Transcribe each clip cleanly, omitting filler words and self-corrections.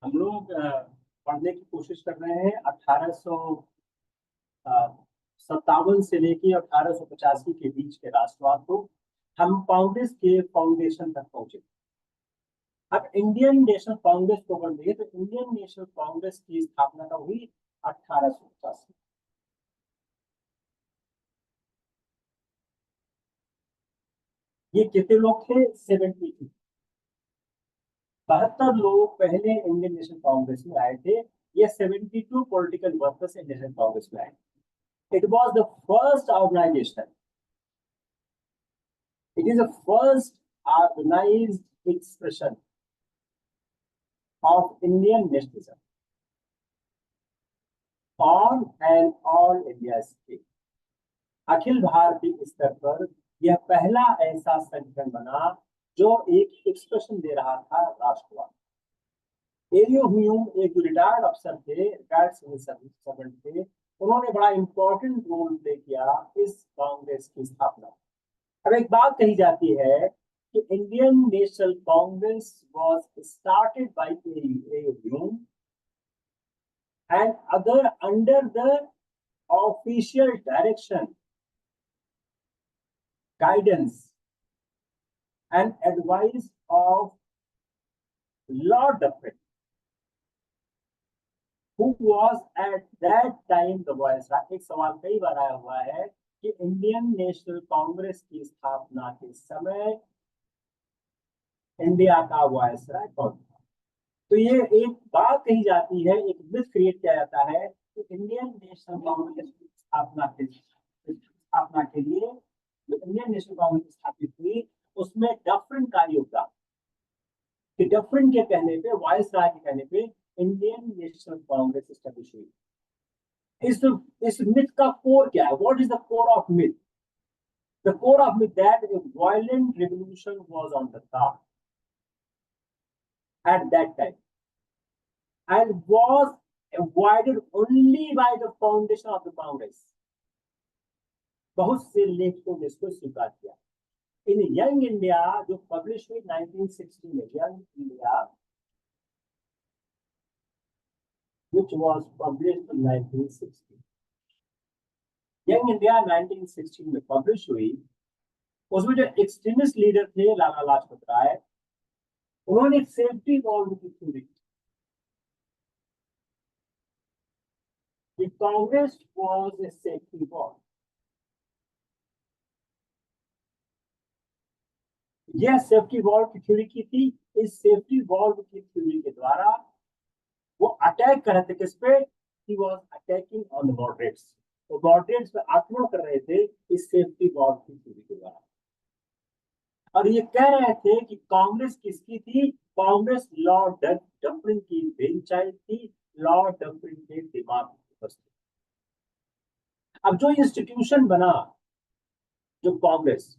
हम लोग पढ़ने की कोशिश कर रहे हैं 1857 से लेके 1885 के बीच के राष्ट्रवाद को। हम कांग्रेस के फाउंडेशन तक पहुंचे। अब इंडियन नेशनल कांग्रेस को अगर देखें तो इंडियन नेशनल कांग्रेस की स्थापना कब हुई? 1885। ये कितने लोग थे? 72। 72 लोग पहले इंडियन नेशनल कांग्रेस में आए थे। ये 72 political workers Indian national Congress में आए। It was the first organisation, it is the first organized expression of Indian nationalism on an all India scale. Akhil Bharatiya स्तर पर यह पहला ऐसा संगठन बना जो एक एक्सप्रेशन दे रहा था राष्ट्रवाद। एलियो ह्यूम एक रिटायर्ड अफसर थे, रिटायर्ड सिविल सर्वेंट थे। उन्होंने बड़ा इंपॉर्टेंट रोल प्ले किया इस कांग्रेस की स्थापना। अब एक बात कही जाती है कि Indian national Congress was started by एलियो Hume and other under the official direction, guidance and advice of Lord Dufferin, who was at that time the viceroy। एक सवाल कई बार आया हुआ है कि इंडियन नेशनल कांग्रेस की स्थापना के समय इंडिया का वायसराय कौन था? तो ये एक बात कही जाती है, एक मिथ क्रिएट किया जाता है कि इंडियन नेशनल कांग्रेस की स्थापना के लिए जो इंडियन नेशनल कांग्रेस स्थापित हुई उसमें डफरिन का योगदान, कि डफरिन के कहने पे, वायसराय के कहने पे इंडियन नेशनल कांग्रेस एस्टैब्लिश हुई। इस मिथ का कोर क्या है? What is the core of myth? The core of myth that a violent revolution was on the top at that time and was avoided only by the foundation of the Congress। बहुत से लेखकों ने इसको स्वीकार किया। इन young India जो publish हुई 1960 में, young India which was published in 1960, young India 1960 में पब्लिश हुई। उसमें जो एक्सट्रीमिस्ट लीडर थे लाला लाजपत राय, उन्होंने सेफ्टी वॉल्व की थ्योरी कि Congress was a safety valve. यह सेफ्टी वॉल्व की थ्योरी की थी। इस सेफ्टी वॉल्व की थ्योरी के द्वारा वो अटैक कर रहे थे किस पे? He was attacking on the moderates. तो मॉडरेट्स पे आक्रमण कर रहे थे इस सेफ्टी वॉल्व की थ्योरी के द्वारा। और ये कह रहे थे कि कांग्रेस किसकी थी? कांग्रेस लॉर्ड डफरिन की ब्रेन चाइल्ड थी, लॉर्ड डफरिन के दिमाग की उपस्थिति। अब जो इंस्टीट्यूशन बना, जो कांग्रेस,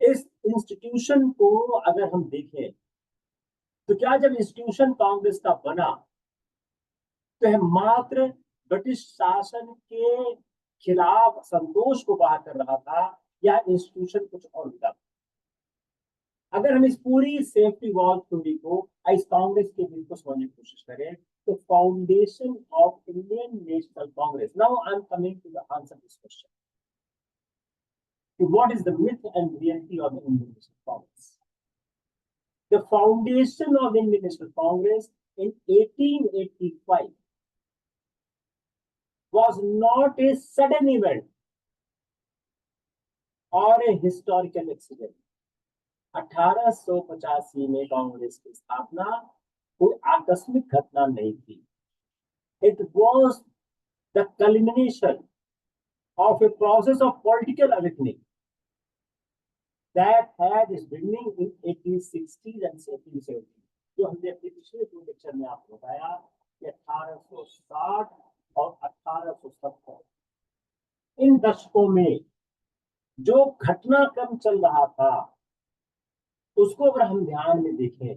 इस इंस्टीट्यूशन को अगर हम देखें तो क्या जब इंस्टीट्यूशन कांग्रेस का बना तो यह मात्र ब्रिटिश शासन के खिलाफ संतोष को बाहर कर रहा था या इंस्टीट्यूशन कुछ और था? अगर हम इस पूरी सेफ्टी वॉल थ्योरी को इस कांग्रेस के बिल को समझने की कोशिश करें तो foundation of Indian national Congress, now I am coming to the answer this question, what is the myth and reality of the Indian National Congress? The foundation of the Indian National Congress in 1885 was not a sudden event or a historical accident। 1885 में कांग्रेस की स्थापना कोई आकस्मिक घटना नहीं थी। It was the culmination of a process of political awakening that had its beginning in 1860s and 1870। जो हमने अपने पिछले दो लेक्चर में आपको बताया कि 1860 और 1870 इन दशकों में जो घटनाक्रम चल रहा था उसको अगर हम ध्यान में देखें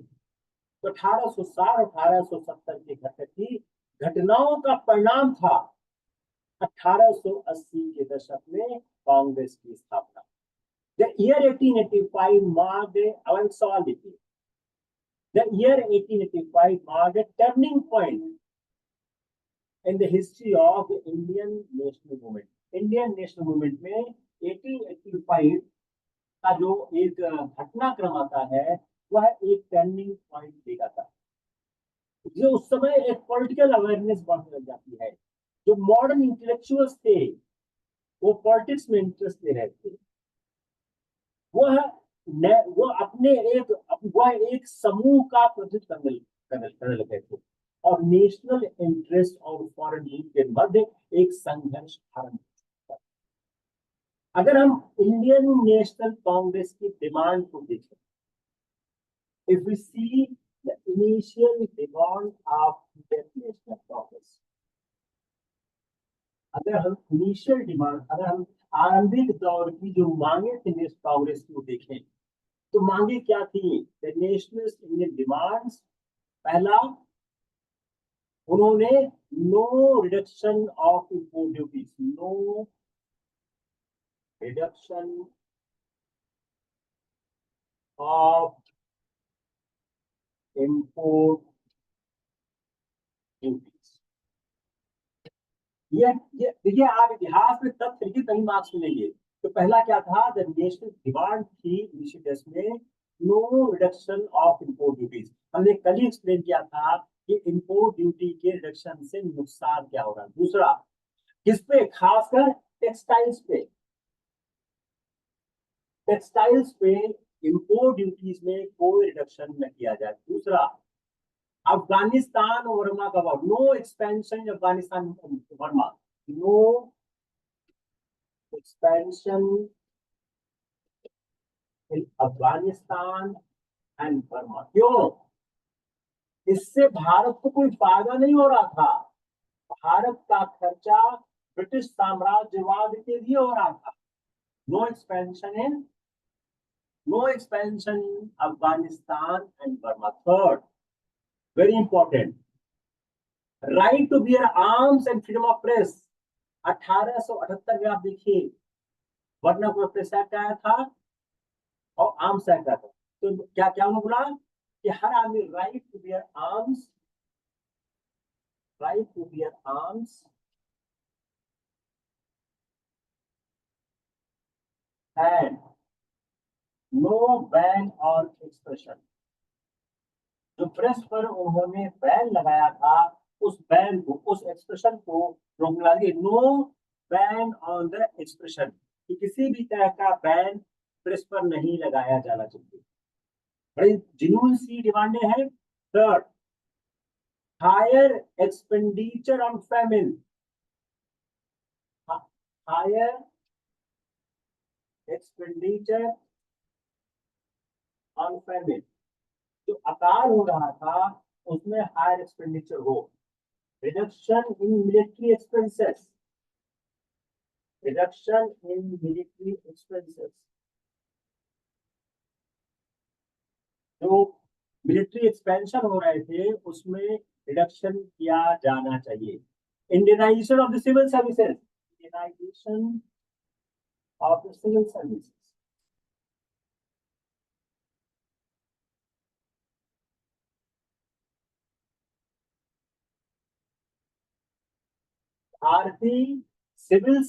तो 1860 1870 की घटनाओं का परिणाम था 1880 के दशक में कांग्रेस की स्थापना। The year 1885 marked a, I want to solve it. The year 1885 marked a turning point in the history of the Indian national movement. Indian national movement में 1885 का जो एक घटनाक्रम आता है वह एक टर्निंग पॉइंट देगा था। जो उस समय एक पॉलिटिकल अवेयरनेस बढ़ने लग जाती है। जो मॉडर्न इंटेलेक्चुअल्स थे वो पॉलिटिक्स में इंटरेस्ट ले रहे थे। वो अपने एक समूह का प्रतिनिधित्व करने लगे थे और नेशनल इंटरेस्ट और फॉरेन लीग के मध्य एक संघर्ष आरंभ हुआ। अगर हम इंडियन नेशनल कांग्रेस की डिमांड को देखें, if we see the initial demand of Indian national Congress, अगर हम आरंभिक दौर की जो मांगे थी नेशनल कांग्रेस की देखें तो मांगे क्या थी? द नेशनलिस्ट इंडियन डिमांड्स, पहला उन्होंने no reduction of import duties, no reduction of import duties. ये देखिए, आप इतिहास में तथ्य लिखिए तभी मार्क्स मिलेंगे। तो पहला क्या था? द नेशनल डिमांड थी इनिशिएटिव्स में no reduction of import duties. हमने कल ही एक्सप्लेन किया था कि इंपोर्ट ड्यूटी के रिडक्शन से नुकसान क्या होगा। दूसरा, किस पे? खासकर टेक्सटाइल्स पे इंपोर्ट ड्यूटीज में कोई रिडक्शन न किया जाए। दूसरा, अफगानिस्तान और वर्मा का war, no expansion Afghanistan Burma, no expansion in Afghanistan and Burma. क्यों? इससे भारत को कोई फायदा नहीं हो रहा था। भारत का खर्चा ब्रिटिश साम्राज्यवाद के लिए हो रहा था। No expansion in Afghanistan and Burma. Third, very important, right to bear arms and freedom of press. 1878 में आप देखिए वर्ना प्रेस एक्ट आया था और आर्म्स एक्ट आया था। तो क्या क्या उन्होंने बोला कि हर आदमी right to bear arms and no ban on expression. जो प्रेस पर उन्होंने बैन लगाया था उस बैन को, उस एक्सप्रेशन को रोकने लगे। No ban on the expression, कि किसी भी तरह का बैन प्रेस पर नहीं लगाया जाना चाहिए। बड़ी जिन्होंने सी डिमांडें हैं। Third, higher expenditure on famine, higher expenditure on famine, जो अकाल हो रहा था उसमें हायर एक्सपेंडिचर हो। रिडक्शन इन मिलिट्री एक्सपेंसेस, जो मिलिट्री एक्सपेंशन हो रहे थे उसमें रिडक्शन किया जाना चाहिए। Indianisation of the civil services, भारतीय सिविल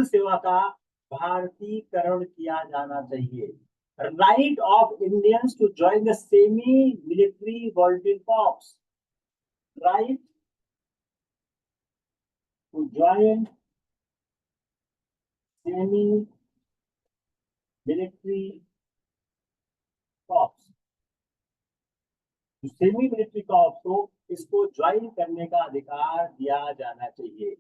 सेवा का भारतीयकरण किया जाना चाहिए। Right of Indians to join the semi military volunteer corps, right to join semi military corps, semi military corps को इसको ज्वाइन करने का अधिकार दिया जाना चाहिए।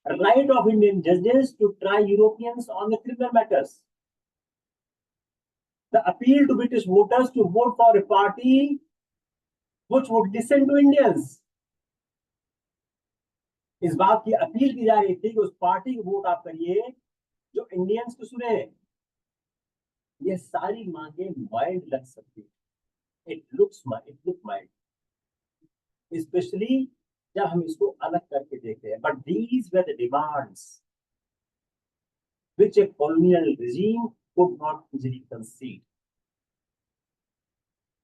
राइट ऑफ इंडियन जजेस to try Europeans on the criminal matters, the appeal to British voters to vote for a party which would listen to Indians. इस बात की अपील की जा रही थी कि उस पार्टी को वोट आप करिए जो इंडियंस को सुने। ये सारी मांगे माइल्ड लग सकती है, इट लुक माइल्ड, स्पेशली जब हम इसको अलग करके देखते हैं। But these were the demands which A colonial regime could not easily concede.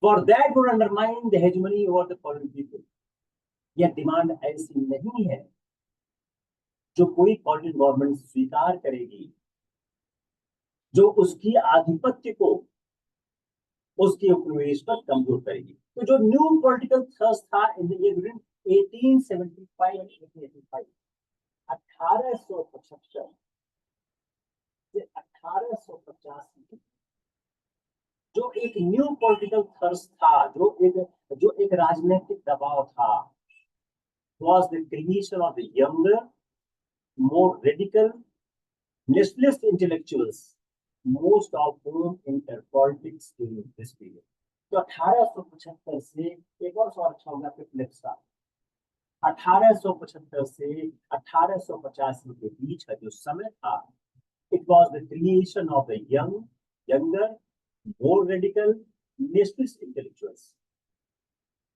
For that would undermine the hegemony over the foreign people. यह डिमांड ऐसी नहीं है जो कोई फॉरेन गवर्नमेंट स्वीकार करेगी, जो उसकी आधिपत्य को, उसके उपनिवेश पर कमजोर करेगी। तो जो न्यू पॉलिटिकल थ्रस्ट था इन द ईयर 1875 and 1885, 1875 से 1885, जो एक न्यू पॉलिटिकल थर्स्ट था, जो एक राजनीतिक दबाव था, was the creation of the younger, more radical, nationalist intellectuals, most of whom entered politics during this period. तो 1875 से एक और सवाल अच्छा होगा आपके फ्लिप्स का, 1875 से 1885 के बीच का जो समय था, it was the creation of the younger, more radical, nationalist intellectuals,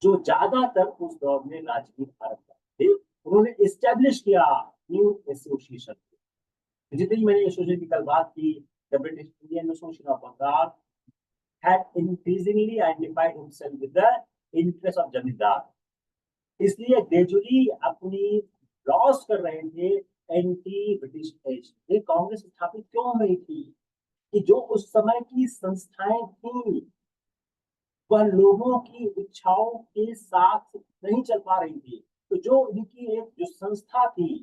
जो ज्यादातर उस दौर में राजनीतिक भारत थे। उन्होंने एस्टेब्लिश किया न्यू एसोसिएशन। जितनी मैंने एसोसिएशन की कल बात की, the British Indian Association of Bengal had increasingly identified himself with the interest of जमींदार, इसलिए ग्रेजुअली अपनी लॉस कर रहे थे एंटी ब्रिटिश एज। ये कांग्रेस स्थापित क्यों हो रही थी कि जो उस समय की संस्थाएं थी वह लोगों की इच्छाओं के साथ नहीं चल पा रही थी। तो जो इनकी एक जो संस्था थी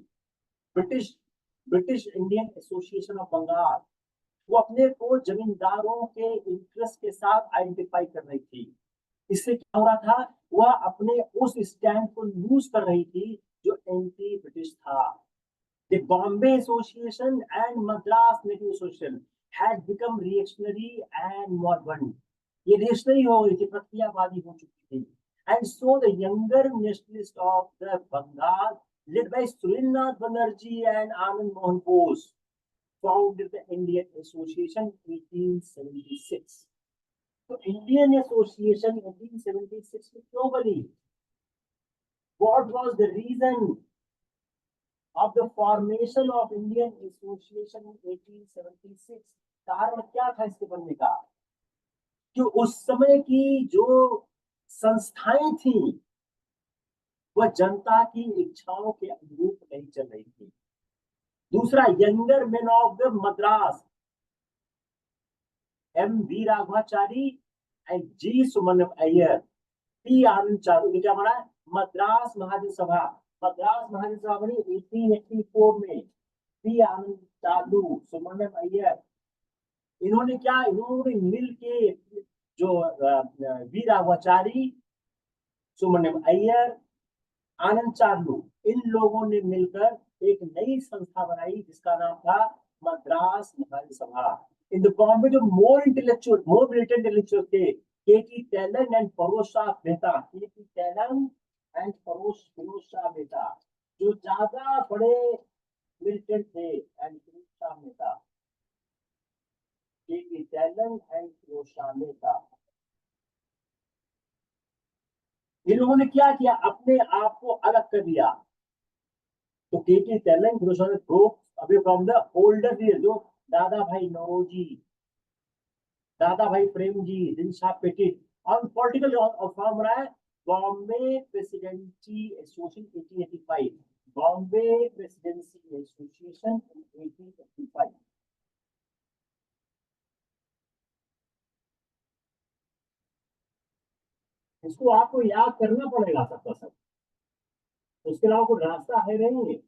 British Indian Association of Bengal, वो अपने को जमींदारों के इंटरेस्ट के साथ आइडेंटिफाई कर रही थी। इससे क्या हो रहा था, वह अपने उस स्टैंड को लूज कर रही थी जो एंटी ब्रिटिश था। The Bombay Association and Madras Native Association had become reactionary and moribund. ये रिएक्शनरी हो गई थी, प्रक्रियावादी हो चुकी थी। And so the younger nationalists of the Bengal, led by Surendranath Banerjee and Anand Mohan Bose, founded the Indian Association in 1876. तो Indian association 1876 में क्यों बनी? What was the reason of the formation of Indian Association in 1876? कारण क्या था इसके बनने का? कि उस समय की जो संस्थाएं थी वह जनता की इच्छाओं के अनुरूप नहीं चल रही थी। दूसरा, younger man of the Madras, M V Raghavachari and G Suman Iyer, P Ananda Charlu, ये क्या बना? मद्रास महाजन सभा। मद्रास महाजन सभा बनी 1884 में। पी आनंद चारू, सुमन अय्यर, इन्होंने क्या, इन्होंने मिल के जो वी राघवाचारी, सुमन अय्यर, आनंद चार्लू, इन लोगों ने मिलकर एक नई संस्था बनाई जिसका नाम था मद्रास महाजन सभा। इन द बॉम्बे जो मोर मिलिटेंट इंटेलेक्चुअल थे, K T. Telang and Feroz Shah Mehta, K T. Telang and Feroz Shah Mehta, जो ज्यादा बड़े मिलिटेंट थे, and Feroz Shah Mehta, K T. Telang and Feroz Shah Mehta, इन लोगों ने क्या किया, अपने आप को अलग कर दिया। तो K.T.. Talon broke away from the older leader, जो दादा भाई नौरोजी, दादा भाई प्रेम जी, दिनशाह पेटिट, और पॉलिटिकल फॉर्म रहा है Bombay presidency association 1885, Bombay presidency association 1885। इसको आपको याद करना पड़ेगा सबका सब, उसके अलावा कोई रास्ता है नहीं।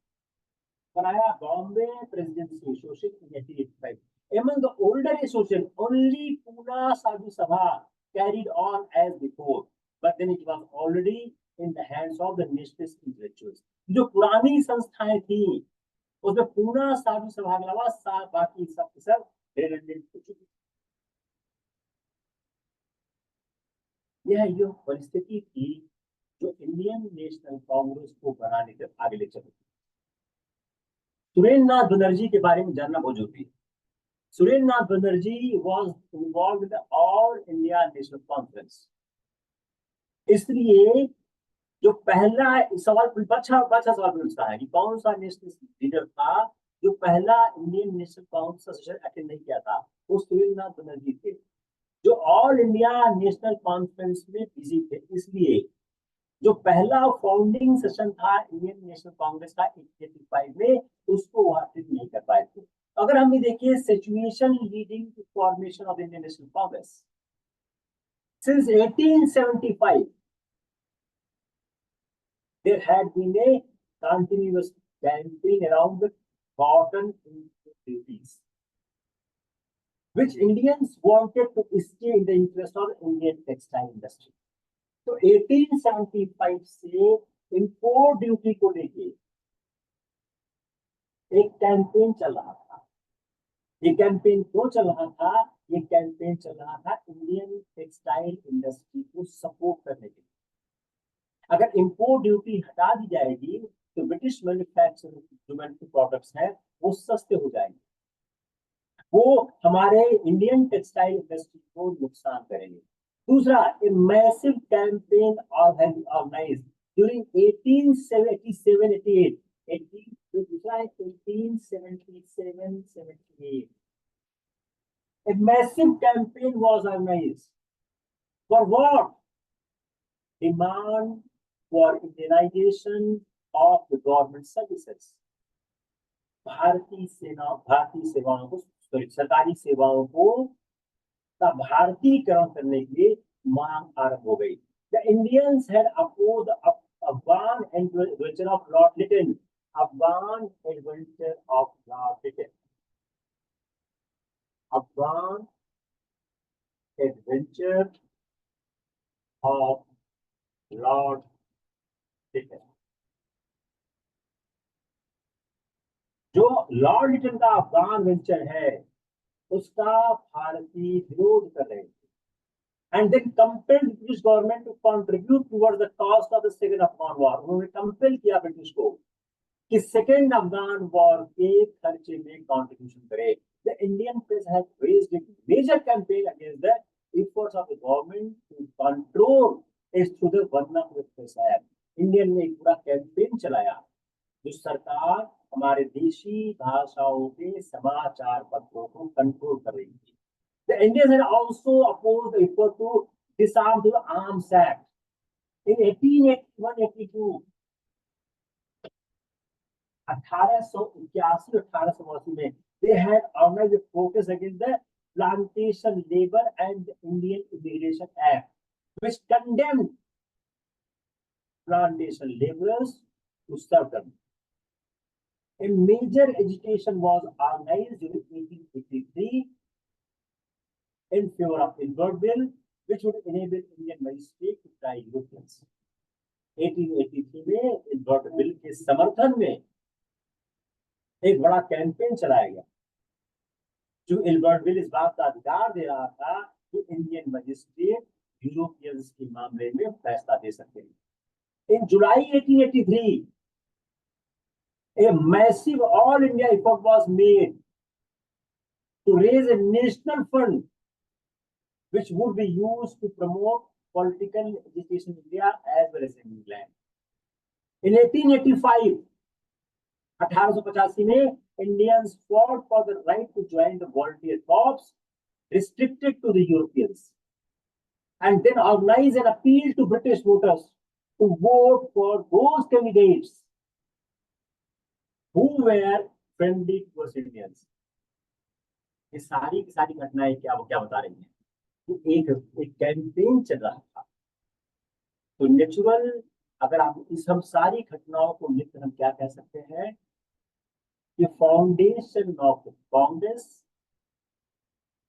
बनाया Bombay presidency association 1885। Among the older association, only Pune Sadhu Sabha carried on as before, but then it was already in the hands of the nationalist intellectuals. जो पुरानी संस्थाएं थी उसमें पूना साधु सभा के अलावा बाकी सब रिडंडेंट हो चुकी। यह जो परिस्थिति थी जो इंडियन नेशनल कांग्रेस को बनाने के आगे ले चली। सुरेंद्रनाथ बनर्जी के बारे में जानना बहुत जरूरी है। Surendranath Banerjee was involved in the All India National Conference. इसलिए जो पहला सवाल अच्छा सवाल पूछता है कि कौन सा नेशनल लीडर था जो पहला Indian national Congress session attend नहीं किया था, वो सुरेंद्रनाथ बनर्जी थे। जो ऑल इंडिया नेशनल कॉन्फ्रेंस में बिजी थे, इसलिए जो पहला फाउंडिंग सेशन था इंडियन नेशनल कांग्रेस का 1885 में, उसको वो अटेंड नहीं कर पाए थे। अगर हम ये देखिए situation leading to formation of Indian national Congress, since 1875 there had been a continuous campaign around the cotton duties, which Indians wanted to stay in the interest of Indian textile industry. तो 1875 से इम्पोर्ट ड्यूटी को लेके एक campaign चल रहा था। ये campaign क्यों चल रहा था? ये कैंपेन चल रहा था इंडियन टेक्सटाइल इंडस्ट्री को सपोर्ट करने के लिए। अगर इम्पोर्ट ड्यूटी हटा दी जाएगी तो ब्रिटिश मैन्युफैक्चरिंग जो प्रोडक्ट्स हैं वो सस्ते हो जाएंगे, वो हमारे इंडियन टेक्सटाइल इंडस्ट्री को नुकसान करेंगे। दूसरा, a massive campaign organised during 1877-88, दूसरा है 1877-78, a massive campaign was organized for what? Demand for Indianization of the government services. भारतीय सेवाओं को, सरकारी सेवाओं को का भारतीयकरण करने के लिए मांग आरंभ हो गई। The Indians had opposed Afghan adventure of Lord Lytton, Afghan adventure of Lord Lytton, Afghan adventure of Lord Lytton. जो लॉर्ड लिटन का अफगान वेंचर है उसका भारतीय विरोध कर रहे थे, and then compelled British government to contribute towards the cost of the second Afghan war. उन्होंने कंपेल किया ब्रिटिश को कि सेकेंड अफगान वॉर के खर्चे में कंट्रीब्यूशन करे। The Indian press has raised a major campaign against the efforts of the government to control its through the Vernacular Press Act. Indian ने एक पूरा कैंपेन चलाया जो सरकार हमारे देशी भाषाओं के समाचार पत्रों को कंट्रोल कर रही थी। The Indians had also opposed the effort to disarm the Arms Act in 1881-82. 1881-1882 में they had organized a protest against the Plantation Labor and Indian Immigration Act, which condemned plantation laborers to serve them. A major agitation was organized in 1883 in favor of Ilbert Bill, which would enable Indian magistrates to try Europeans. 1883 में Ilbert Bill के समर्थन में एक बड़ा campaign चलाया गया जो Ilbert bill इस बात का अधिकार दे रहा था कि इंडियन मजिस्ट्रेट यूरोपियंस के मामले में फैसला दे सकते हैं। In July 1883, a massive all India effort was made to raise a national fund which would be used to promote political education in India as well as in England. In 1885, 1885 में Indians fought for the right to join the volunteer corps restricted to the Europeans, and then organized an appeal to British voters to vote for those candidates who were friendly towards Indians. ये सारी की सारी घटनाएं क्या बता रही हैं कि एक कैंपेन चल रहा था। तो नेचुरल, अगर आप इस हम सारी घटनाओं को मिलकर हम क्या कह सकते हैं कि foundation of Congress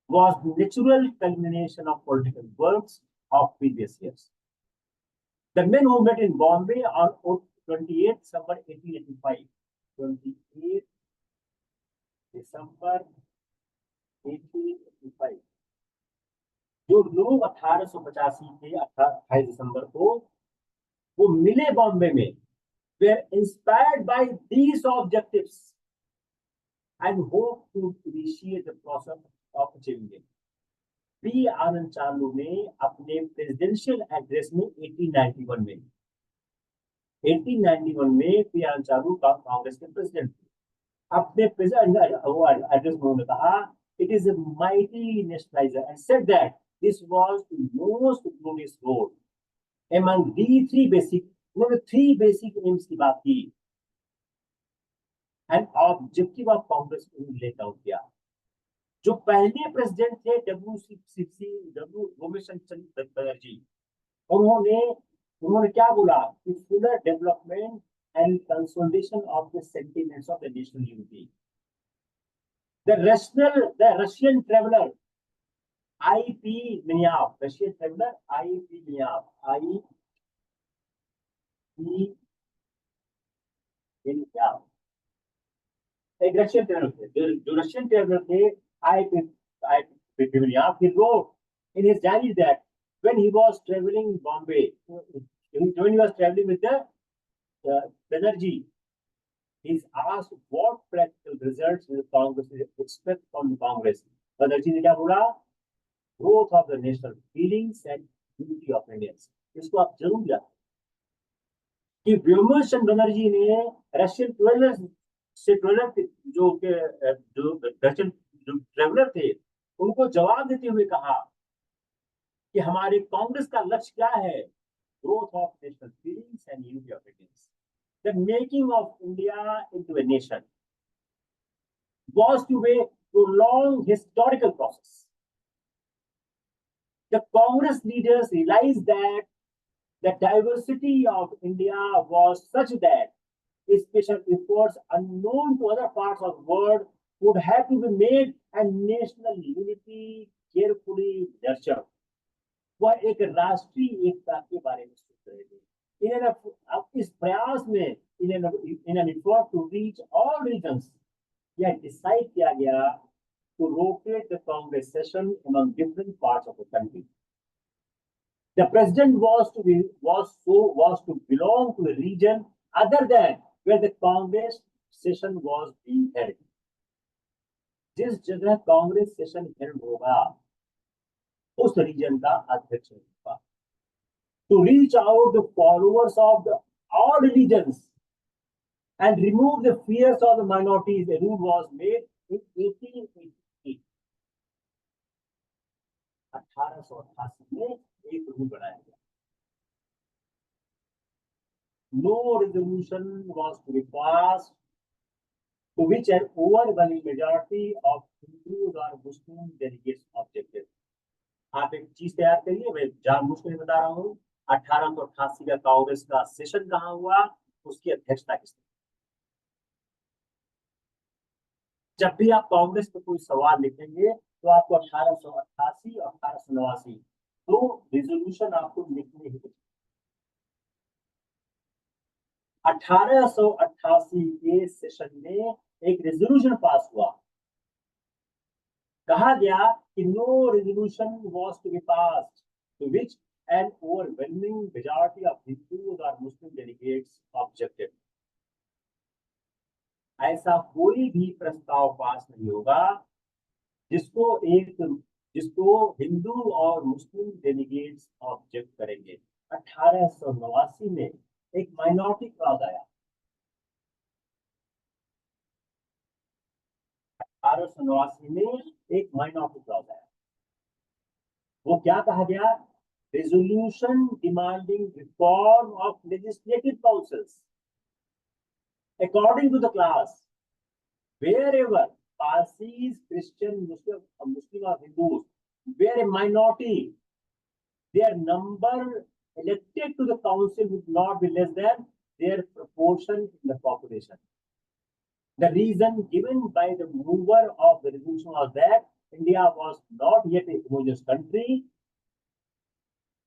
was natural culmination of political works of previous years. The men who met in Bombay on 28 December 1885, 28 December 1885, जो लोग 1885 के 28 दिसंबर को वो मिले बॉम्बे में, were inspired by these objectives and hope to initiate the process of achieving it. P Ananda Charlu ने अपने presidential address में 1891 में पी आनंद चालू कांग्रेस के प्रेसिडेंट थे। अपने एड्रेस में उन्होंने कहा, it is a mighty nationalizer and said that This was the most glorious role among the three basic, उन्होंने three basic aims की बात की एंड ऑब्जेक्टिव ऑफ कांग्रेस को लेट आउट किया। जो पहले प्रेसिडेंट थे डब्ल्यू रोमेशचंद्र बनर्जी, उन्होंने उन्होंने क्या बोला कि Fuller development and consolidation of the sentiments of the national unity. The Russian traveller I.P. Minyav, Russian traveler I.P. Minyav, I.P. Minyav, एक रशियन ट्रेवलर थे, जो रशियन ट्रेवलर थे I.P. Minyav, he wrote in his diary that when he was traveling Bombay, when he was traveling with the Banerjee, he's asked what practical results will Congress expect from the Congress. Banerjee ने क्या बोला? Growth of the national feelings and unity of Indians. इसको आप जरूर याद कि व्योमचंद्र बनर्जी ने Russian traveller से जो रशियन ट्रेवलर थे उनको जवाब देते हुए कहा कि हमारे कांग्रेस का लक्ष्य क्या है? Growth of national feelings and unity of Indians, the making of India into a nation was to be a prolonged historical process. The Congress leaders realized that the diversity of India was such that special efforts unknown to other parts of the world would have to be made and national unity carefully nurtured. वह एक राष्ट्रीय एकता के बारे में सोच रहे थे। अब इस प्रयास में in an effort to reach all regions, यह डिसाइड किया गया to rotate the Congress session among different parts of the country. The president was to belong to a region other than where the Congress session was being held. जिस जगह Congress session held होगा उस reason का अध्यक्ष होगा। To reach out the followers of all religions and remove the fears of the minorities, a rule was made in 1888. 1888 में एक rule बनाया गया। No resolution was to be passed to which an overwhelming majority of Hindus or Muslim delegates objected. आप एक चीज तैयार करिए, मैं जानबूझ कर बता रहा हूँ। 1888 का कांग्रेस का सेशन कहाँ हुआ, उसकी अध्यक्षता किसने? जब भी आप कांग्रेस पे कोई सवाल लिखेंगे तो आपको 1888 और 1889 दो रिजोल्यूशन आपको लिखने ही। 1888 के सेशन में एक रेजोल्यूशन पास हुआ। कहा गया कि no resolution was to be passed to which an overwhelming majority of Hindus और मुस्लिम डेलीगेट्स ऑब्जेक्टेड। ऐसा कोई भी प्रस्ताव पास नहीं होगा जिसको हिंदू और मुस्लिम डेलीगेट्स ऑब्जेक्ट करेंगे। 1889 में एक माइनॉरिटी क्लॉज आया। 1889 में एक माइनॉरिटी क्लॉज आया। वो क्या कहा गया? Resolution demanding reform of legislative councils according to the class wherever Parsis, Christian, Muslim or Hindus were a minority, their number elected to the council would not be less than their proportion in the population. The reason given by the mover of the resolution was that India was not yet a homogeneous country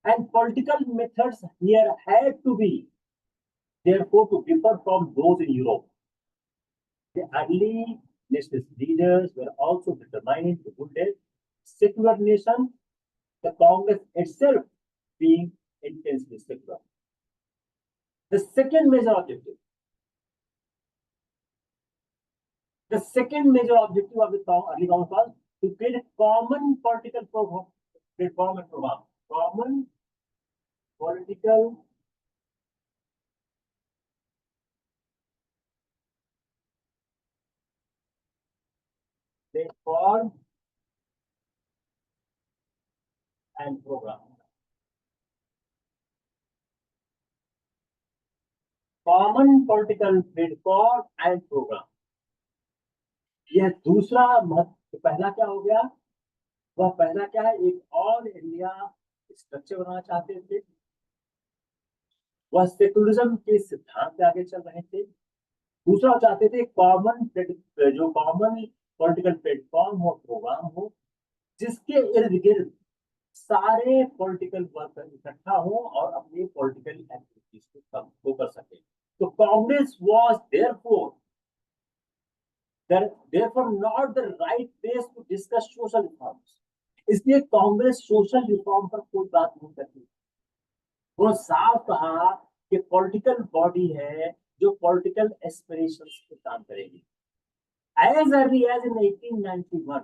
and political methods here had to be therefore to differ from those in Europe. The early nationalist leaders were also determined to build a secular nation, the Congress itself being intensely secular. The second major objective of the early Congress was to create a common political platform and program. Common political platform common political platform and programme. यह दूसरा महत्व। पहला क्या हो गया? वह पहला क्या है? एक ऑल इंडिया स्ट्रक्चर बनाना चाहते थे। वह सेकुलरिज्म के सिद्धांत पे आगे चल रहे थे। दूसरा चाहते थे कॉमन, जो कॉमन पॉलिटिकल प्लेटफॉर्म हो, प्रोग्राम हो, जिसके इर्द गिर्द सारे पॉलिटिकल वर्कर इकट्ठा हो और अपनी पॉलिटिकल एक्टिविटीज को कर सके। तो Congress was therefore not the right place to discuss social reforms। इसलिए कांग्रेस सोशल रिफॉर्म पर कोई बात नहीं करती। वो साफ कहा कि पॉलिटिकल बॉडी है जो पॉलिटिकल एस्पिरेशंस पे काम करेगी। As early as in 1891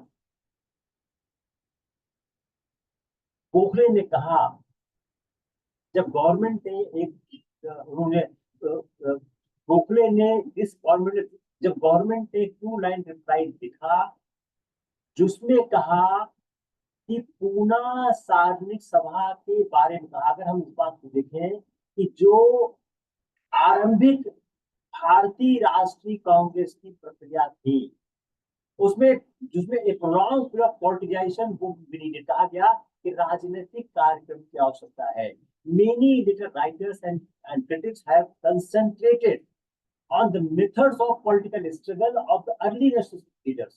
Gokhale ने कहा, जब गवर्नमेंट ने उन्होंने गोखले ने इस गवर्नमेंट जब गवर्नमेंट ने 2 लाइन रिप्लाई लिखा जिसमें कहा कि पूना सार्वजनिक सभा के बारे में कहा। अगर हम इस बात को देखें कि जो आरंभिक भारतीय राष्ट्रीय कांग्रेस की प्रक्रिया थी, उसमें जिसमें एक रॉन्ग पॉलिटिजाइजेशन को कहा गया कि राजनीतिक कार्यक्रम की आवश्यकता है। Many litre writers and critics have concentrated on the methods of political struggle of the early national leaders,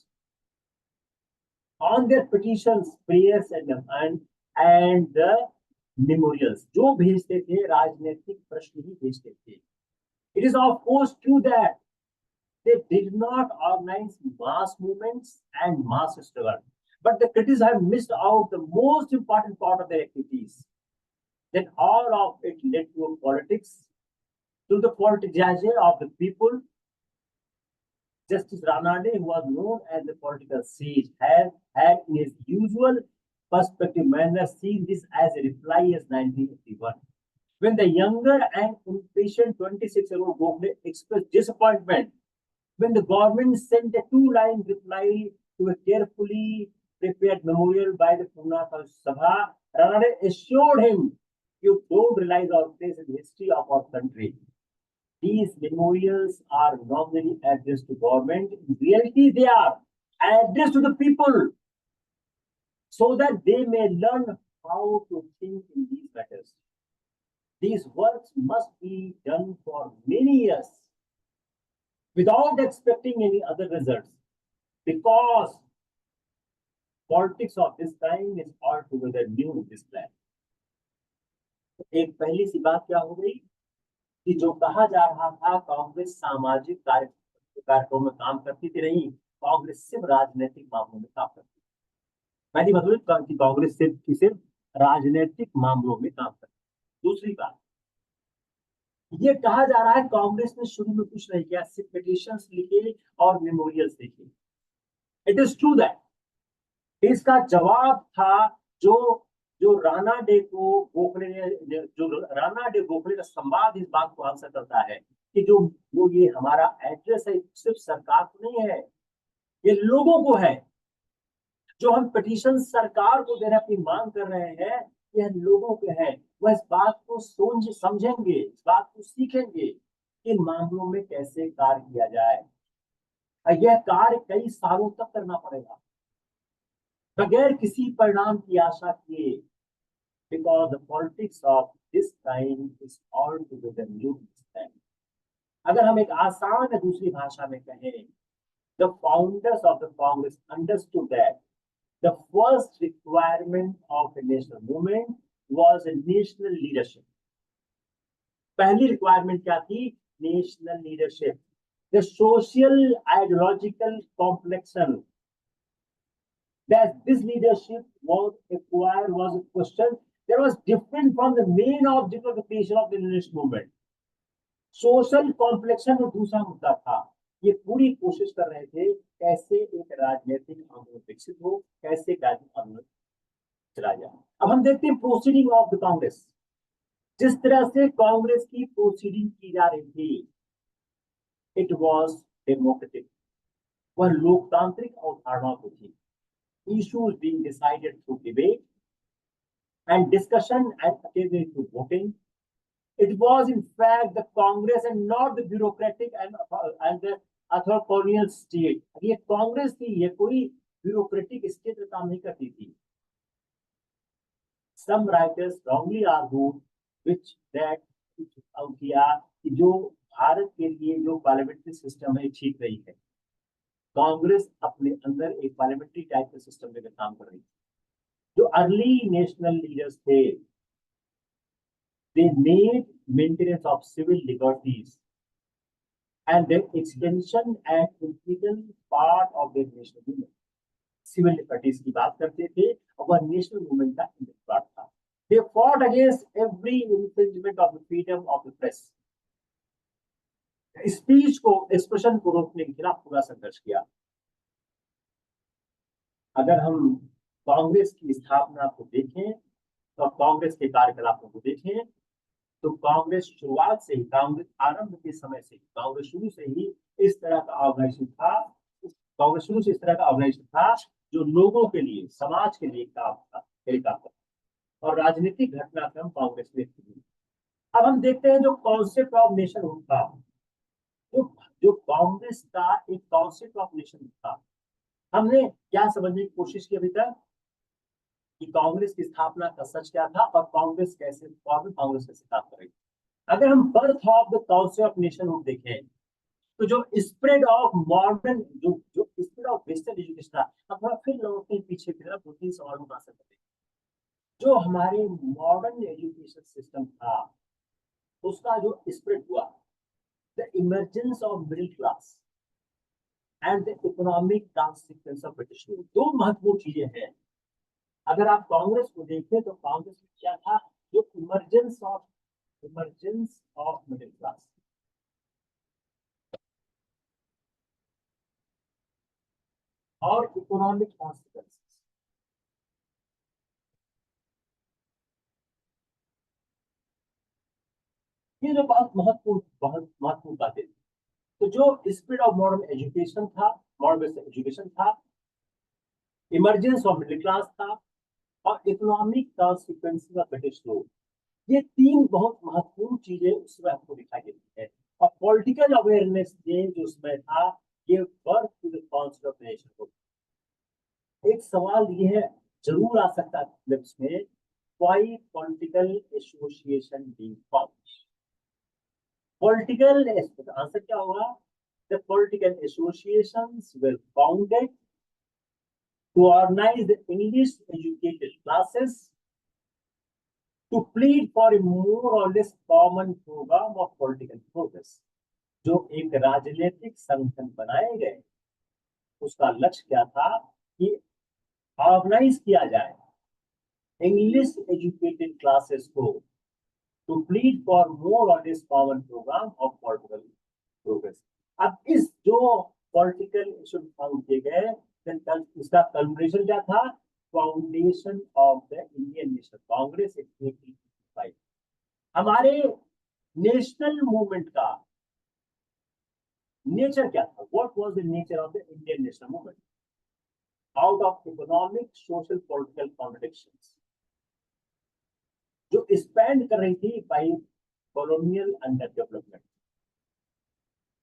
on their petitions, prayers and the memorials। जो भेजते थे राजनीतिक प्रश्न ही भेजते थे। It is of course true that they did not organize mass movements and mass struggle, but the critics have missed out the most important part of their activities, that all of it led to politics, to the politicization of the people. Justice Ranade, who was known as the political sage, had in his usual perspective manner seen this as a reply as 1981, when the younger and impatient 26-year-old Gokhale expressed disappointment when the government sent a 2-line reply to a carefully prepared memorial by the Pune Sabha. Ranade assured him, "You don't realize our place in the history of our country. These memorials are normally addressed to government. In reality, they are addressed to the people so that they may learn how to think in these matters. These works must be done for many years without expecting any other results, because politics of this time is altogether new in this plan." एक पहली सी बात क्या हो गई कि जो कहा जा रहा था कांग्रेस सामाजिक कार्यक्रमों में काम करती थी, नहीं, कांग्रेस सिर्फ राजनीतिक मामलों में काम करती थी। मैंने मतलब कि कांग्रेस सिर्फ राजनीतिक मामलों में काम करती। दूसरी बात, ये कहा जा रहा है कांग्रेस ने शुरू में कुछ नहीं किया, सिर्फ पिटीशंस लिखे और मेमोरियल्स लिखे। इट इज ट्रू दैट इसका जवाब था जो जो राणा डे गोखले ने, जो राणा डे गोखले का संवाद इस बात को आंसर करता है कि जो ये हमारा एड्रेस है सिर्फ सरकार को नहीं है, ये लोगों को है। जो हम पिटीशन सरकार को दे रहे, अपनी मांग कर रहे हैं, यह लोगों के हैं। वह इस बात को समझेंगे, इस बात को सीखेंगे कि इन मामलों में कैसे कार्य किया जाए। यह कार्य कई सालों तक करना पड़ेगा बगैर किसी परिणाम की आशा किए, because the politics of this time is altogether new this time। अगर हम एक आसान दूसरी भाषा में कहें, the founders of the Congress understood that the first requirement of a national movement was a national leadership। पहली रिक्वायरमेंट क्या थी? National leadership. the social ideological complexion that this leadership was acquired was a question that was different from the main object of the creation of the nationalist movement। Social complexion में दूसरा मुद्दा था। ये पूरी कोशिश कर रहे थे कैसे एक राजनीतिक आंदोलन विकसित हो, कैसे राजनीतिक आंदोलन चला जाए। अब हम देखते हैं प्रोसीडिंग ऑफ द कांग्रेस। जिस तरह से कांग्रेस की प्रोसीडिंग की जा रही थी, इट वॉज डेमोक्रेटिक, वह लोकतांत्रिक अवधारणाओं को थी। Issues being decided through debate and discussion and occasionally through voting, It was in fact the Congress and not the bureaucratic and the authoritarian state. ये कांग्रेस थी, ये कोई bureaucratic state का काम नहीं करती थी. Some writers wrongly argued which that किया कि जो भारत के लिए जो पार्लियामेंट्री सिस्टम है ठीक नहीं है. कांग्रेस अपने अंदर एक पार्लियामेंट्री टाइप के सिस्टम लेकर काम कर रही थी. जो अर्ली नेशनल लीडर्स थे, they made maintenance of civil liberties and their extension and integral part of their national movement. Civil liberties की बात करते थे और वह नेशनल मूवमेंट का पार्ट था. They fought against every infringement of the freedom of the press. Speech को, expression को रोकने के खिलाफ पूरा संघर्ष किया. अगर हम कांग्रेस की स्थापना को देखें तो कांग्रेस के कार्यकलापों को देखें तो कांग्रेस शुरुआत से ही, कांग्रेस आरंभ के समय से, कांग्रेस शुरू से ही इस तरह का ऑर्गेनाइजेशन था. कांग्रेस शुरू से इस तरह का ऑर्गेनाइजेशन था जो लोगों के लिए, समाज के लिए काम था, और राजनीतिक घटनाक्रम कांग्रेस ने की. अब हम देखते हैं जो कॉन्सेप्ट ऑफ नेशनहुड था, जो कांग्रेस का एक कॉन्सेप्ट ऑफ नेशनहुड था. हमने क्या समझने की कोशिश की अभी तक कि कांग्रेस की स्थापना का सच क्या था और कांग्रेस कैसे काम कर रही. अगर हम birth of the council of nationhood देखें तो जो स्प्रेड ऑफ मॉडर्न, जो स्प्रेड ऑफ वेस्टर्न एजुकेशन था. हम थोड़ा फिर लौटते हैं पीछे की तरफ, 2-3 सवालों का आंसर करते हैं. जो हमारे मॉडर्न एजुकेशन सिस्टम था उसका जो स्प्रेड हुआ, the emergence of middle class and the economic consequence of British rule, दो महत्वपूर्ण चीजें हैं. अगर आप कांग्रेस को देखें तो कांग्रेस में क्या था, जो इमर्जेंस ऑफ मिडिल क्लास और इकोनॉमिक कॉन्सिक्वेंसेस. ये जो बहुत महत्वपूर्ण बातें. तो जो स्पिरिट ऑफ मॉडर्न एजुकेशन था, मॉडर्न एजुकेशन था, इमर्जेंस ऑफ मिडिल क्लास था और economic consequences of British rule, ये तीन बहुत महत्वपूर्ण चीजें उसमें आपको दिखाई देती है. और पॉलिटिकल अवेयरनेस ने जो उसमें था, ये birth to the concept of nationhood. एक सवाल ये है, जरूर आ सकता है इसमें, why political association being formed. Political answer क्या होगा? The political associations were founded to organize the English educated classes to plead for a more or less common program of political progress. जो एक राजनीतिक संगठन बनाए गए, उसका लक्ष्य क्या था कि ऑर्गेनाइज किया जाए इंग्लिश एजुकेटेड क्लासेस को, टू प्लीड फॉर मोर और less common programme of political progress. अब इस जो पॉलिटिकल इशू फाउंड किए गए, इसका कल्मुलेशन क्या था? Foundation of the Indian national Congress 1855. हमारे नेशनल मूवमेंट का नेचर क्या था? What was the nature of the Indian national movement? Out of economic, social, political contradictions जो स्पेंड कर रही थी by colonial under development,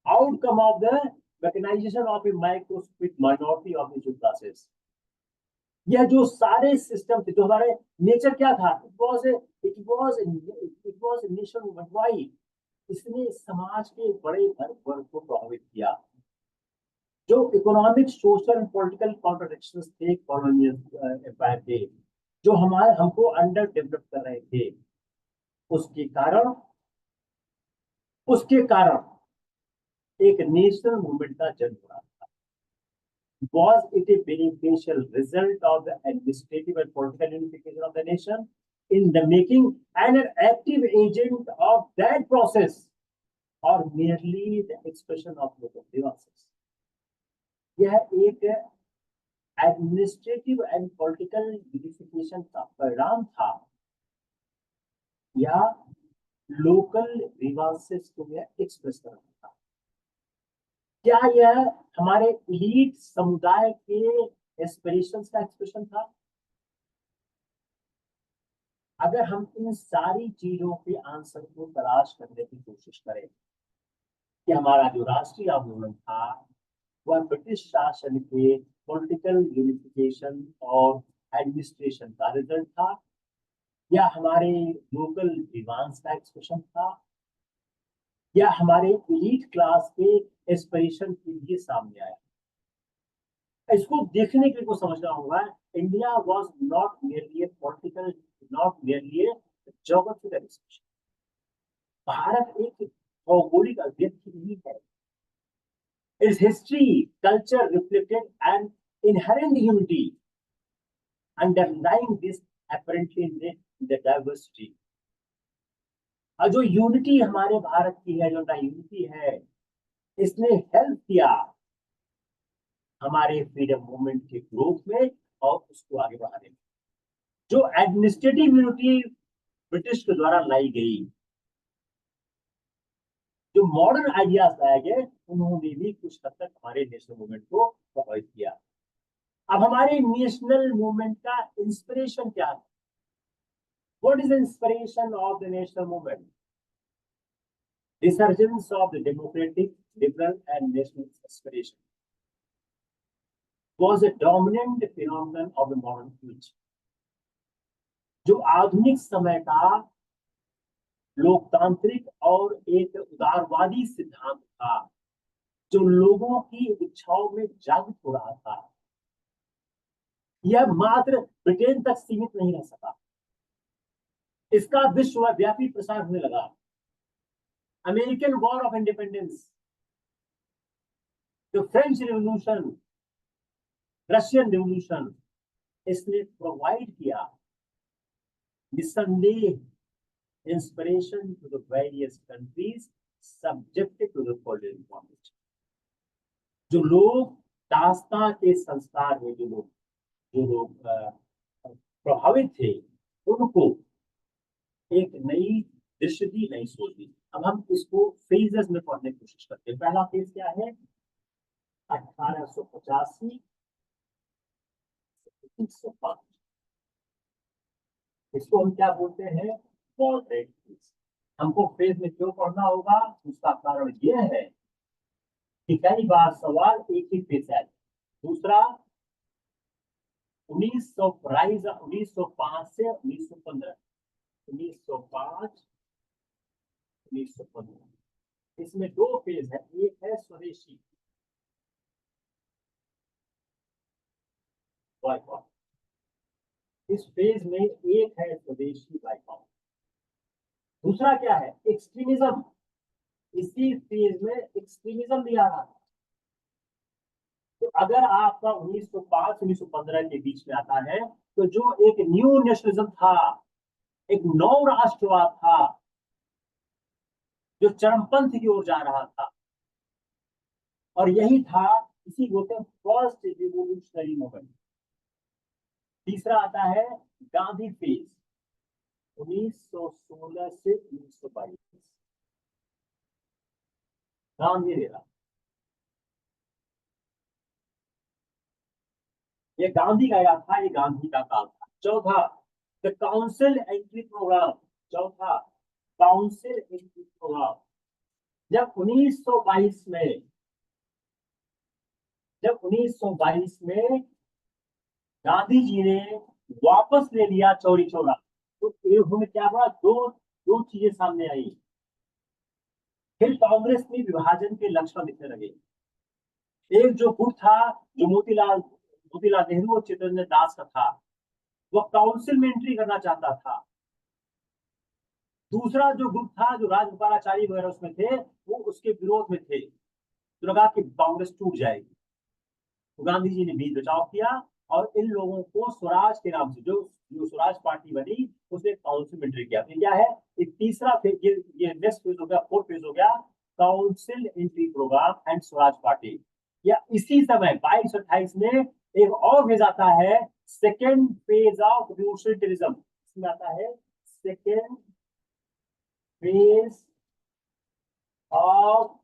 outcome of the mechanization of a microscopic minority of middle classes. यह जो सारे system थे, जो हमारे नेचर क्या था, it was national movement. Why? इसने समाज के बड़े वर्ग को प्रभावित किया. जो इकोनॉमिक, सोशल, पॉलिटिकल कॉन्ट्रडिक्शंस थे कॉलोनियल एम्पायर के, जो हमको अंडर डेवलप कर रहे थे, उसके कारण एक नेशनल मूवमेंट का जन्म हुआ था. Was it a beneficial result of the administrative and political unification of the nation in the making and an active agent of that process, or merely the expression of local grievances? यह एक administrative and political unification का परिणाम था या local grievances को यह express करना था? क्या यह हमारे एलीट समुदाय के एस्पिरेशंस का एक्सप्रेशन था? अगर हम इन सारी चीजों के आंसर को तलाश करने की कोशिश करें कि हमारा जो राष्ट्रीय आंदोलन था वह ब्रिटिश शासन के पॉलिटिकल यूनिफिकेशन और एडमिनिस्ट्रेशन का रिजल्ट था, या हमारे लोकल डिमांड्स का एक्सप्रेशन था, या हमारे एलीट क्लास के एस्पिरेशन के लिए सामने आया। इसको देखने के लिए को समझना होगा, India was not merely A political, not merely A geographical expression. Bharat एक भौगोलिक अभिव्यक्ति नहीं है। Its history, culture reflected an inherent unity underlying this apparently in the diversity. और जो यूनिटी हमारे भारत की है, जो यूनिटी है, इसने हेल्प किया हमारे फ्रीडम मूवमेंट के ग्रोथ में और उसको आगे बढ़ाने में। जो एडमिनिस्ट्रेटिव यूनिटी ब्रिटिश के द्वारा लाई गई, जो मॉडर्न आइडियाज लाए गए, उन्होंने भी कुछ हद तक हमारे नेशनल मूवमेंट को प्रभावित किया। अब हमारे नेशनल मूवमेंट का इंस्पिरेशन क्या है? What is the inspiration of the national movement? Resurgence of the democratic, liberal, and nationalist aspiration was a dominant phenomenon of the modern age. जो आधुनिक समय का लोकतांत्रिक और एक उदारवादी सिद्धांत था, जो लोगों की इच्छाओं में जागृत हो रहा था, यह मात्र ब्रिटेन तक सीमित नहीं रह सका। इसका विश्वव्यापी प्रसार होने लगा। American war of independence, the French revolution, Russian revolution, इसने प्रोवाइड किया निस्संदेह inspiration to the various countries subjected to the following point. जो लोग दास्तां के संस्कार में जो लोग प्रभावित थे, उनको एक नई दृष्टि दी, नई सोच दी। अब हम इसको फेजेस में पढ़ने की कोशिश करते हैं। पहला फेज क्या है? 1885 1905। इसको हम क्या बोलते हैं? Moderate phase. हमको फेज में क्यों पढ़ना होगा? उसका कारण यह है कि कई बार सवाल एक ही फेज है। दूसरा 1905 से 1915, 1905 1915, इसमें दो फेज है। एक है स्वदेशी बाइकआउट, इस फेज में एक है स्वदेशी बाइकआउट। दूसरा क्या है? एक्सट्रीमिज्म। इसी फेज में एक्सट्रीमिज्म भी आ रहा है। तो अगर आपका 1905 1915 के बीच में आता है, तो जो एक न्यू नेशनलिज्म था, एक नौ राष्ट्रवाद था, जो चरमपंथ की ओर जा रहा था, और यही था, इसी बोलते हैं फर्स्ट रिवोल्यूशनरी मूवमेंट। तीसरा आता है गांधी फेज, 1916 से 1922, गांधी रेरा। ये गांधी का याद था, ये गांधी का काल था। चौथा द काउंसिल एंट्री प्रोग्राम। चौथा काउंसिल एंट्री प्रोग्राम। जब 1922 में गांधी जी ने वापस ले लिया चौरी चौरा, तो उन्होंने क्या हुआ? दो चीजें सामने आई। फिर कांग्रेस में विभाजन के लक्षण दिखने लगे। एक जो गुट था, जो मोतीलाल नेहरू और चित्तरंजन दास का था, वो काउंसिल में एंट्री करना चाहता था। दूसरा जो ग्रुप था, जो राजगोपालाचारी वगैरह उसमें थे, वो उसके विरोध में थे। तो लगा कि कांग्रेस टूट जाएगी, तो गांधी जी ने बीच बचाव किया और इन लोगों को स्वराज के नाम से, जो स्वराज पार्टी बनी, उसने काउंसिल में एंट्री किया। तो क्या है? एक तीसरा फेज, ये नेक्स्ट फेज हो गया, फोर्थ फेज हो गया, council entry program and Swaraj party. या इसी समय 22-28 में एक और फेज आता है, सेकेंड फेज ऑफ रिवोल्यूशनरिज्म। इसमें आता है सेकेंड फेज ऑफ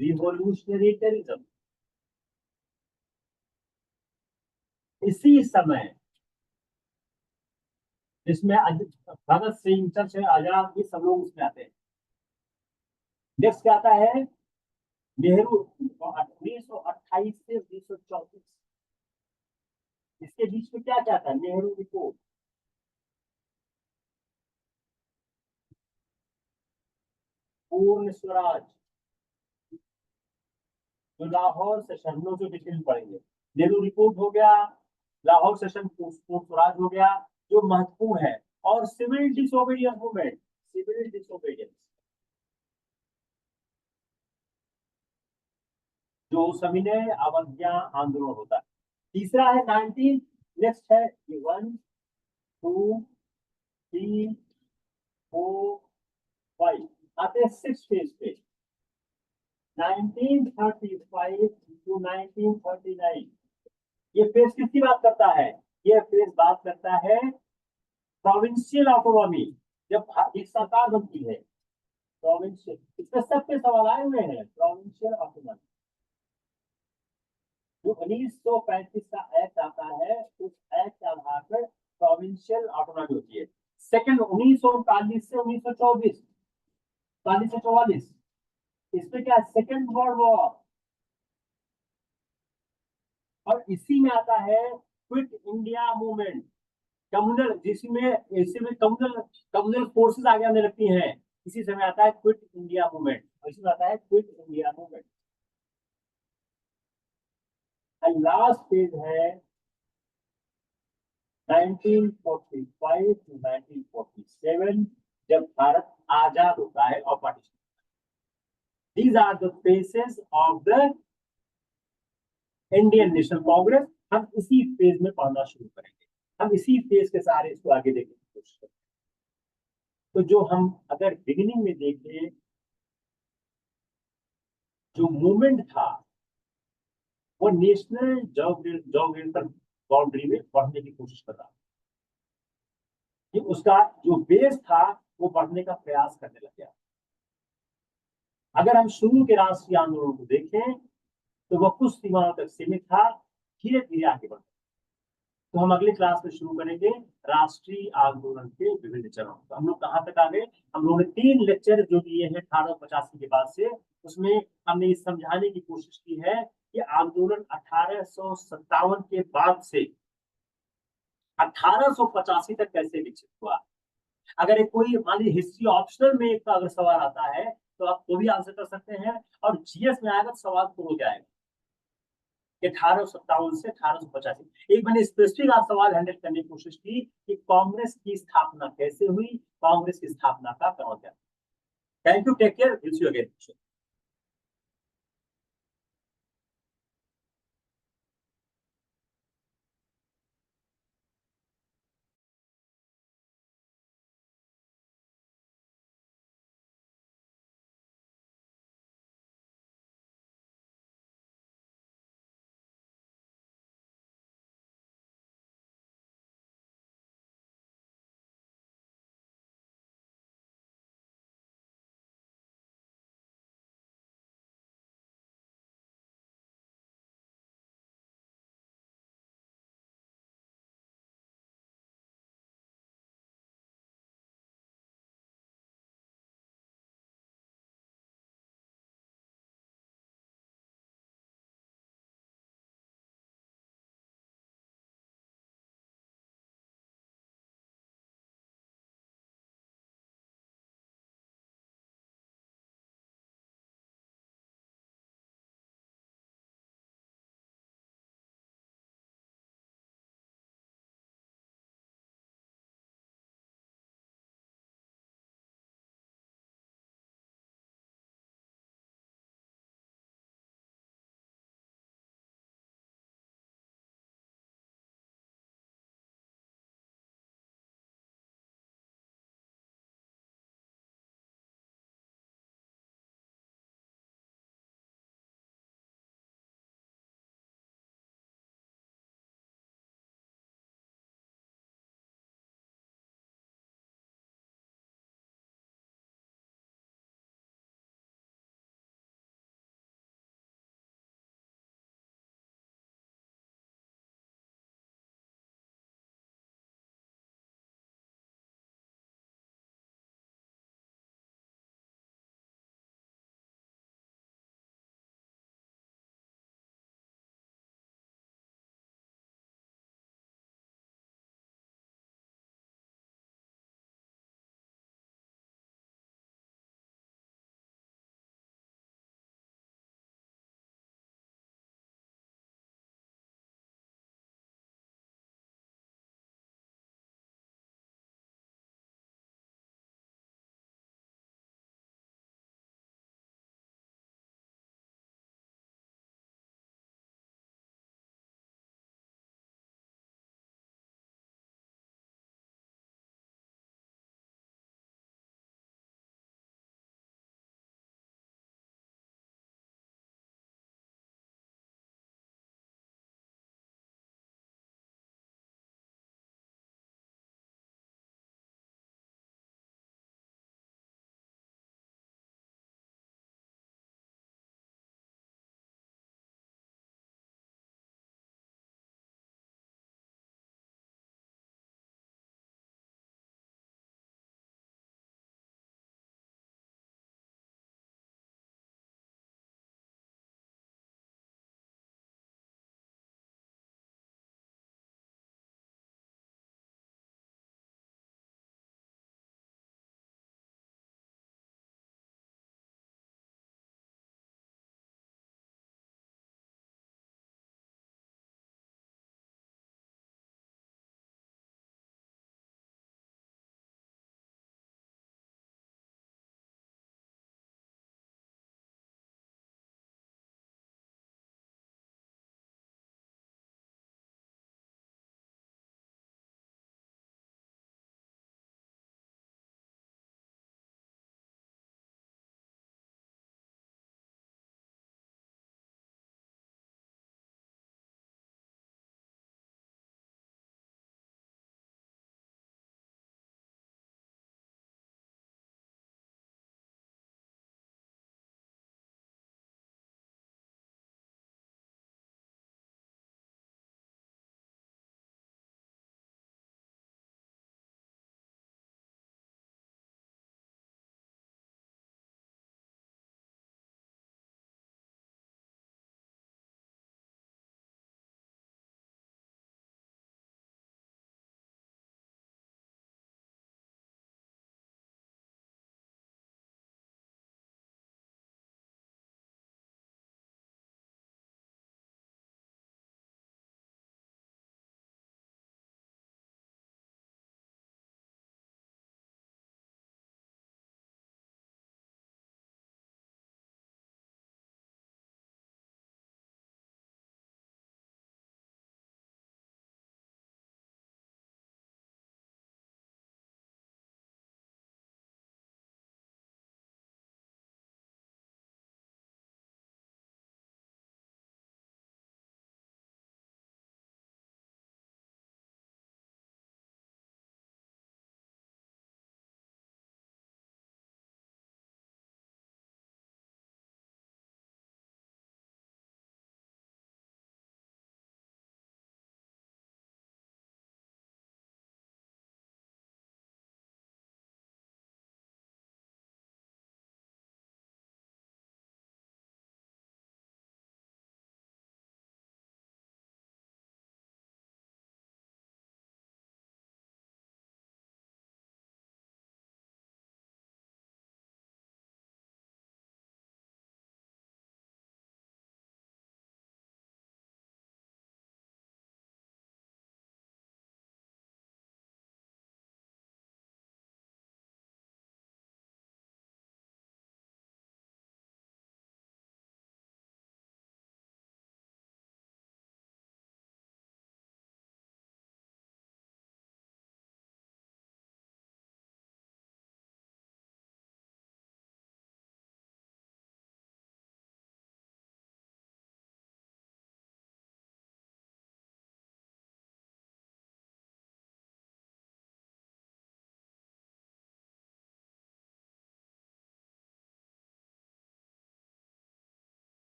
रिवोल्यूशनरिज्म। इसी समय जिसमें भगत सिंह, चंद्रशेखर आजाद, ये सब लोग उसमें आते हैं। नेक्स्ट क्या आता है, नेहरू 1928 से 1934, इसके बीच में क्या क्या था, नेहरू रिपोर्ट, पूर्ण स्वराज, जो लाहौर सेशन, हम लोग जो डिटेल पढ़ेंगे, नेहरू रिपोर्ट हो गया, लाहौर सेशन, पूर्ण स्वराज हो गया, जो महत्वपूर्ण है, और civil disobedience movement, civil disobedience जो सविनय अवज्ञा आंदोलन होता है। तीसरा है 19, नेक्स्ट है ये 1 2 3 4 5, आते हैं 6 फेज पे, 1935 टू 1939। ये फेज किसकी बात करता है, ये फेज बात करता है प्रोविंशियल ऑटोनॉमी, जब एक सरकार बनती है प्रोविंशियल, इसमें सबके सवाल आए हुए हैं, प्रोविंशियल ऑटोनॉमी। जो 1935 का एक्ट आता है, उस एक्ट के आधार पर प्रोविंशियल ऑटोनॉमी होती है। सेकंड 1939 से 1924, 40 से 44, इसमें क्या, सेकंड वर्ल्ड वॉर, और इसी में आता है क्विट इंडिया मूवमेंट, कम्युनल, जिसमें इसमें कम्युनल कम्युनल फोर्सेस आगे आने लगती हैं, इसी समय आता है क्विट इंडिया मूवमेंट, और इसमें आता है quit India movement. And last phase है 1945 टू 1947, जब भारत आजाद होता है और partition. These are the phases of the Indian national Congress. हम इसी फेज में पढ़ना शुरू करेंगे, हम इसी फेज के सहारे इसको आगे देखने की कोशिश करेंगे। तो जो हम अगर बिगिनिंग में देखें, जो मूवमेंट था वो नेशनल जोग्राफिकल बाउंड्री में बढ़ने की कोशिश कर रहा था, कि उसका जो बेस था वो बढ़ने का प्रयास करने लग गया। अगर हम शुरू के राष्ट्रीय आंदोलन को देखें तो वह कुछ सीमाओं तक सीमित था, धीरे धीरे आगे बढ़ा। तो हम अगली क्लास में शुरू करेंगे राष्ट्रीय आंदोलन के विभिन्न चरणों। तो हम लोग कहाँ तक आ गए, हम लोगों ने 3 लेक्चर जो दिए हैं 1885 के बाद से, उसमें हमने ये समझाने की कोशिश की है कि आंदोलन 1857 के बाद से 1885 तक कैसे विकसित हुआ। अगर एक कोई मान लीजिए हिस्ट्री ऑप्शनल में एक अगर सवाल आता है तो आप वो भी आंसर कर सकते हैं, और जीएस में आएगा तो सवाल तो हो जाएगा 1857 से 1885। एक मैंने स्पेसिफिक आप सवाल हैंडल करने की कोशिश की कि कांग्रेस की स्थापना कैसे हुई, कांग्रेस की स्थापना का क्रम क्या। Thank you, take care, will see you again.